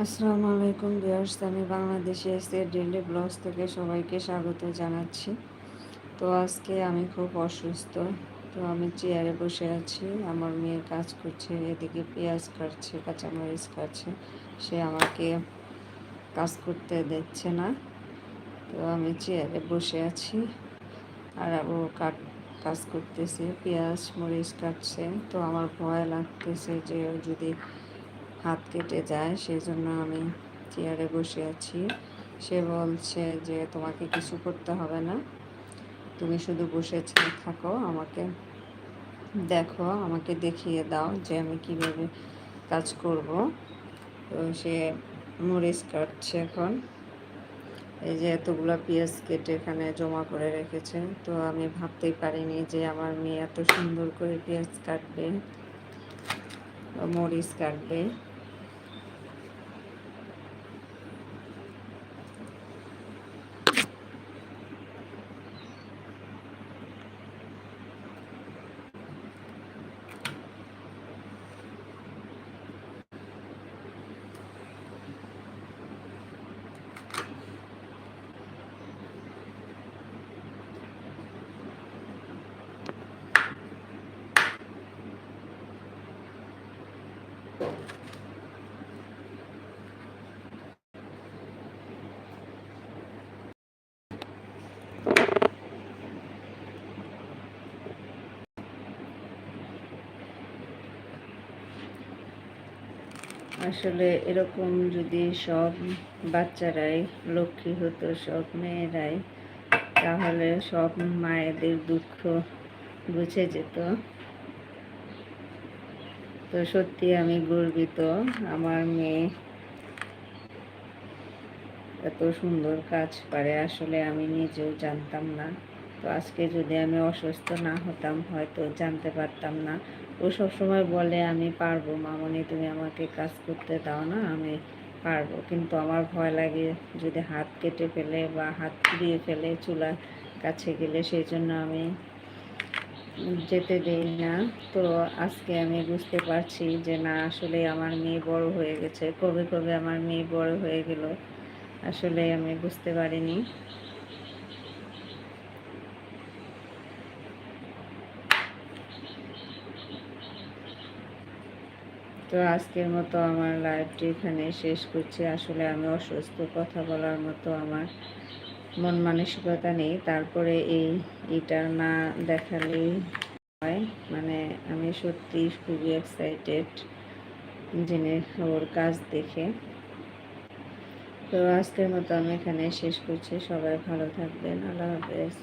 আসসালামু আলাইকুম ভিউয়ার্স, আমি বাংলাদেশে এসে ডেইলি ব্লগস থেকে সবাইকে স্বাগত জানাচ্ছি। তো আজকে আমি খুব অসুস্থ। তো আমি চেয়ারে বসে আছি, আমার মেয়ে কাজ করছে, এদিকে পেঁয়াজ কাটছে, কাঁচামরিচ কাটছে। সে আমাকে কাজ করতে দিচ্ছে না। তো আমি চেয়ারে বসে আছি আর ও কাজ করতেছে, পেঁয়াজ মরিচ কাটছে। তো আমার ভয় লাগতেছে যে ও যদি হাত কেটে যায়, সেই জন্য আমি চেয়ারে বসে আছি। সে বলছে যে তোমাকে কিছু করতে হবে না, তুমি শুধু বসে থাকো, আমাকে দেখো, আমাকে দেখিয়ে দাও যে আমি কিভাবে কাজ করব। তো সে মরিচ কাটছে এখন। এই যে এতগুলো পেঁয়াজ কেটে এখানে জমা করে রেখেছে। তো আমি ভাবতেই পারিনি যে আমার মেয়ে এত সুন্দর করে পেঁয়াজ কাটবে, মরিচ কাটবে। আসলে এরকম যদি সব বাচ্চারাই লক্ষ্মী হতো, সব মেয়েরাই, তাহলে সব মায়েদের দুঃখ বুঝে যেত। তো সত্যি আমি গর্বিত, আমার মেয়ে এত সুন্দর কাজ পারে, আসলে আমি নিজেও জানতাম না। তো আজকে যদি আমি অসুস্থ না হতাম, হয়তো জানতে পারতাম না। ও সবসময় বলে আমি পারবো মামনি, তুমি আমাকে কাজ করতে দাও না, আমি পারবো। কিন্তু আমার ভয় লাগে যদি হাত কেটে ফেলে বা হাত পুড়িয়ে ফেলে চুলার কাছে গেলে, সেই জন্য আমি যেতে দেই না। তো আজকে আমি বুঝতে পারছি যে না, আসলে আমার মেয়ে বড় হয়ে গেছে। কবে কবে আমার মেয়ে বড় হয়ে গেল, আসলে আমি বুঝতে পারিনি। তো আজকের মতো আমার লাইভটি এখানে শেষ করছি। আসলে আমি অসুস্থ, কথা বলার মতো আমার মন মানসিকতা নেই। তারপরে এইটা না দেখালেই হয়। মানে আমি সত্যি খুবই এক্সাইটেড জেনে ওর কাজ দেখে। তো আজকের মতো আমি এখানে শেষ করছি। সবাই ভালো থাকবেন। আল্লাহ হাফেজ।